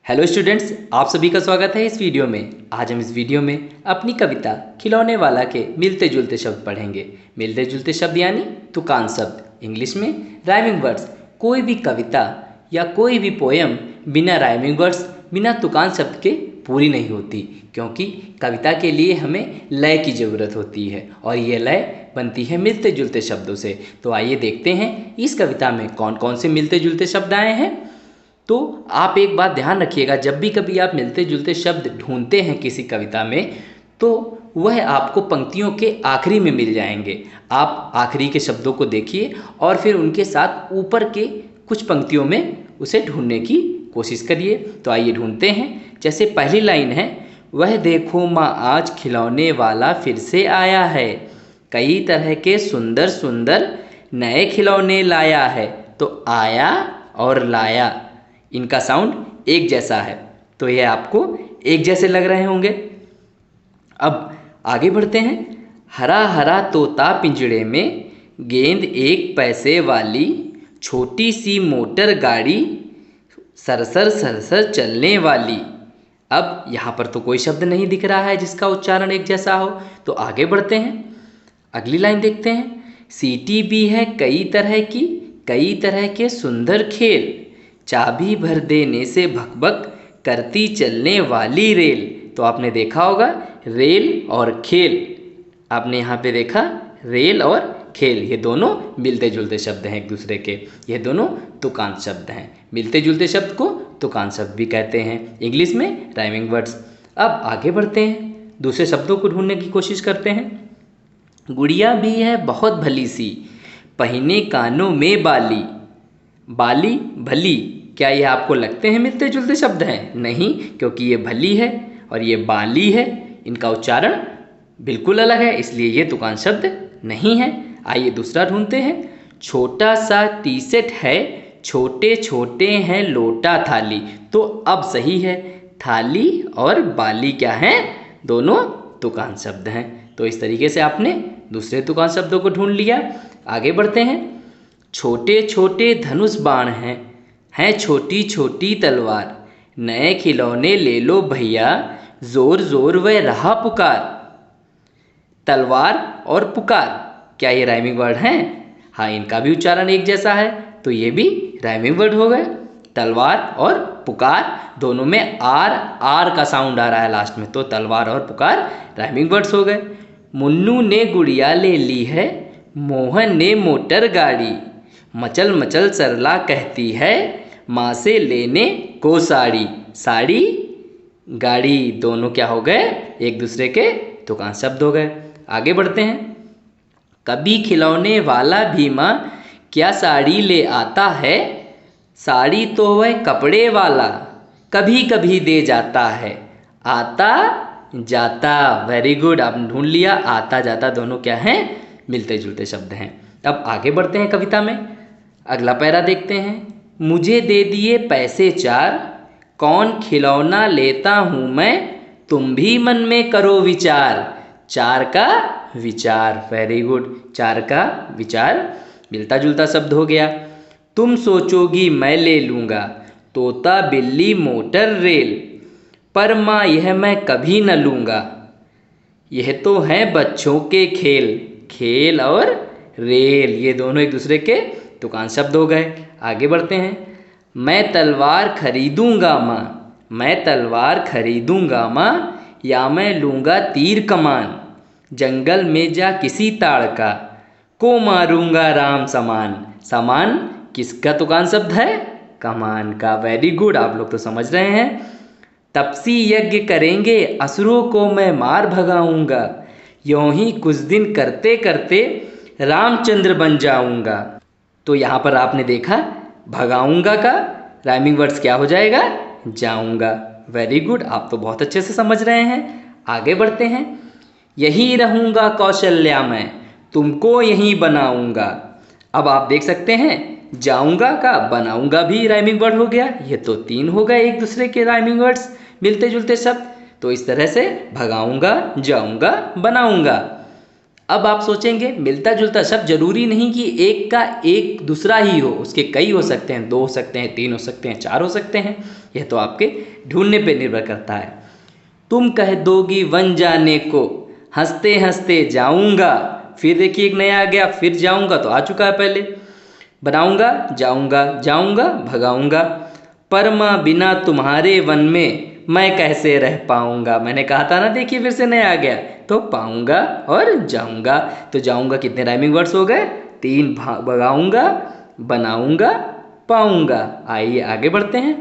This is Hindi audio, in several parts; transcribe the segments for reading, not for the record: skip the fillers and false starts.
हेलो स्टूडेंट्स, आप सभी का स्वागत है इस वीडियो में। आज हम इस वीडियो में अपनी कविता खिलौने वाला के मिलते जुलते शब्द पढ़ेंगे। मिलते जुलते शब्द यानी तुकान शब्द, इंग्लिश में राइमिंग वर्ड्स। कोई भी कविता या कोई भी पोयम बिना राइमिंग वर्ड्स, बिना तुकान शब्द के पूरी नहीं होती, क्योंकि कविता के लिए हमें लय की ज़रूरत होती है और ये लय बनती है मिलते जुलते शब्दों से। तो आइए देखते हैं इस कविता में कौन कौन से मिलते जुलते शब्द आए हैं। तो आप एक बात ध्यान रखिएगा, जब भी कभी आप मिलते जुलते शब्द ढूंढते हैं किसी कविता में, तो वह आपको पंक्तियों के आखिरी में मिल जाएंगे। आप आखिरी के शब्दों को देखिए और फिर उनके साथ ऊपर के कुछ पंक्तियों में उसे ढूंढने की कोशिश करिए। तो आइए ढूंढते हैं। जैसे पहली लाइन है, वह देखो माँ आज खिलौने वाला फिर से आया है, कई तरह के सुंदर सुंदर नए खिलौने लाया है। तो आया और लाया, इनका साउंड एक जैसा है, तो ये आपको एक जैसे लग रहे होंगे। अब आगे बढ़ते हैं। हरा हरा तोता पिंजड़े में, गेंद एक पैसे वाली, छोटी सी मोटर गाड़ी, सरसर सरसर चलने वाली। अब यहाँ पर तो कोई शब्द नहीं दिख रहा है जिसका उच्चारण एक जैसा हो, तो आगे बढ़ते हैं। अगली लाइन देखते हैं। सीटी भी है कई तरह की, कई तरह के सुंदर खेल, चाबी भर देने से भकभक करती चलने वाली रेल। तो आपने देखा होगा रेल और खेल, आपने यहाँ पे देखा रेल और खेल, ये दोनों मिलते जुलते शब्द हैं एक दूसरे के, ये दोनों तुकान शब्द हैं। मिलते जुलते शब्द को तुकान शब्द भी कहते हैं, इंग्लिश में राइमिंग वर्ड्स। अब आगे बढ़ते हैं, दूसरे शब्दों को ढूंढने की कोशिश करते हैं। गुड़िया भी है बहुत भली सी, पहिने कानों में बाली, बाली भली। क्या ये आपको लगते हैं मिलते जुलते शब्द हैं? नहीं, क्योंकि ये भली है और ये बाली है, इनका उच्चारण बिल्कुल अलग है, इसलिए ये तुकान शब्द नहीं है। आइए दूसरा ढूंढते हैं। छोटा सा टी सेट है, छोटे छोटे हैं लोटा थाली। तो अब सही है, थाली और बाली क्या हैं? दोनों तुकान शब्द हैं। तो इस तरीके से आपने दूसरे तुकान शब्दों को ढूंढ लिया। आगे बढ़ते हैं। छोटे छोटे धनुष बाण हैं छोटी छोटी तलवार, नए खिलौने ले लो भैया, जोर जोर वह रहा पुकार। तलवार और पुकार, क्या ये राइमिंग वर्ड हैं? हाँ, इनका भी उच्चारण एक जैसा है, तो ये भी राइमिंग वर्ड हो गए। तलवार और पुकार दोनों में आर आर का साउंड आ रहा है लास्ट में, तो तलवार और पुकार राइमिंग वर्ड्स हो गए। मुन्नू ने गुड़िया ले ली है, मोहन ने मोटर गाड़ी, मचल मचल सरला कहती है, माँ से लेने को साड़ी। साड़ी गाड़ी दोनों क्या हो गए? एक दूसरे के तुकान शब्द हो गए। आगे बढ़ते हैं। कभी खिलौने वाला भी माँ क्या साड़ी ले आता है, साड़ी तो वह कपड़े वाला कभी कभी दे जाता है। आता जाता, वेरी गुड, आपने ढूंढ लिया। आता जाता दोनों क्या हैं? मिलते जुलते शब्द हैं। अब आगे बढ़ते हैं कविता में। अगला पैरा देखते हैं। मुझे दे दिए पैसे चार, कौन खिलौना लेता हूँ मैं, तुम भी मन में करो विचार। चार का विचार, वेरी गुड, चार का विचार मिलता जुलता शब्द हो गया। तुम सोचोगी मैं ले लूँगा, तोता बिल्ली मोटर रेल, पर माँ यह मैं कभी न लूँगा, यह तो हैं बच्चों के खेल। खेल और रेल, ये दोनों एक दूसरे के तुकान शब्द हो गए। आगे बढ़ते हैं। मैं तलवार खरीदूंगा माँ, मैं तलवार खरीदूंगा माँ, या मैं लूँगा तीर कमान, जंगल में जा किसी ताड़ का, को मारूंगा राम समान। समान किसका तुकान शब्द है? कमान का, वेरी गुड, आप लोग तो समझ रहे हैं। तपसी यज्ञ करेंगे असुरों को मैं मार भगाऊंगा, यों ही कुछ दिन करते करते रामचंद्र बन जाऊंगा। तो यहाँ पर आपने देखा भगाऊंगा का राइमिंग वर्ड्स क्या हो जाएगा? जाऊंगा। वेरी गुड, आप तो बहुत अच्छे से समझ रहे हैं। आगे बढ़ते हैं। यही रहूंगा कौशल्या मैं, तुमको यहीं बनाऊंगा। अब आप देख सकते हैं जाऊंगा का बनाऊंगा भी राइमिंग वर्ड हो गया। ये तो तीन हो गए एक दूसरे के राइमिंग वर्ड्स, मिलते जुलते शब्द। तो इस तरह से भगाऊंगा, जाऊंगा, बनाऊंगा। अब आप सोचेंगे मिलता जुलता शब्द जरूरी नहीं कि एक का एक दूसरा ही हो, उसके कई हो सकते हैं, 2 हो सकते हैं, 3 हो सकते हैं, 4 हो सकते हैं। यह तो आपके ढूंढने पे निर्भर करता है। तुम कह दोगी वन जाने को, हंसते हंसते जाऊंगा। फिर देखिए एक नया आ गया, फिर जाऊंगा तो आ चुका है पहले। बनाऊंगा, जाऊंगा, जाऊंगा, भगाऊंगा। पर माँ बिना तुम्हारे वन में मैं कैसे रह पाऊंगा। मैंने कहा था ना, देखिए फिर से नया आ गया। तो पाऊंगा और जाऊंगा। तो जाऊंगा कितने राइमिंग वर्ड्स हो गए? 3। भगाऊंगा, बनाऊंगा, पाऊंगा। आइए आगे बढ़ते हैं।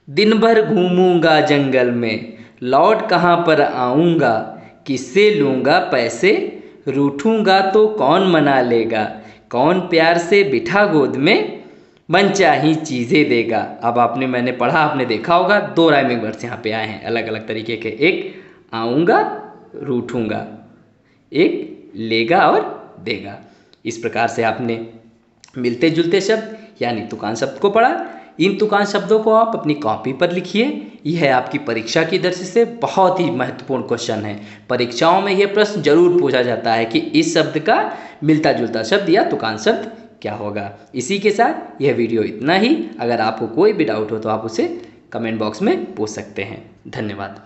दिन भर घूमूंगा जंगल में, लौट कहाँ पर आऊंगा। किससे लूंगा पैसे, रूठूंगा तो कौन मना लेगा। कौन प्यार से बिठा गोद में, मनचाही चीज़ें देगा। अब मैंने पढ़ा, आपने देखा होगा 2 राइमिंग वर्ड्स यहाँ पे आए हैं अलग अलग तरीके के। एक आऊँगा, रूठूंगा, एक लेगा और देगा। इस प्रकार से आपने मिलते जुलते शब्द यानी तुकान शब्द को पढ़ा। इन तुकान शब्दों को आप अपनी कॉपी पर लिखिए। यह आपकी परीक्षा की दृष्टि से बहुत ही महत्वपूर्ण क्वेश्चन है। परीक्षाओं में यह प्रश्न जरूर पूछा जाता है कि इस शब्द का मिलता जुलता शब्द या तुकान शब्द क्या होगा। इसी के साथ यह वीडियो इतना ही। अगर आपको कोई भी डाउट हो तो आप उसे कमेंट बॉक्स में पूछ सकते हैं। धन्यवाद।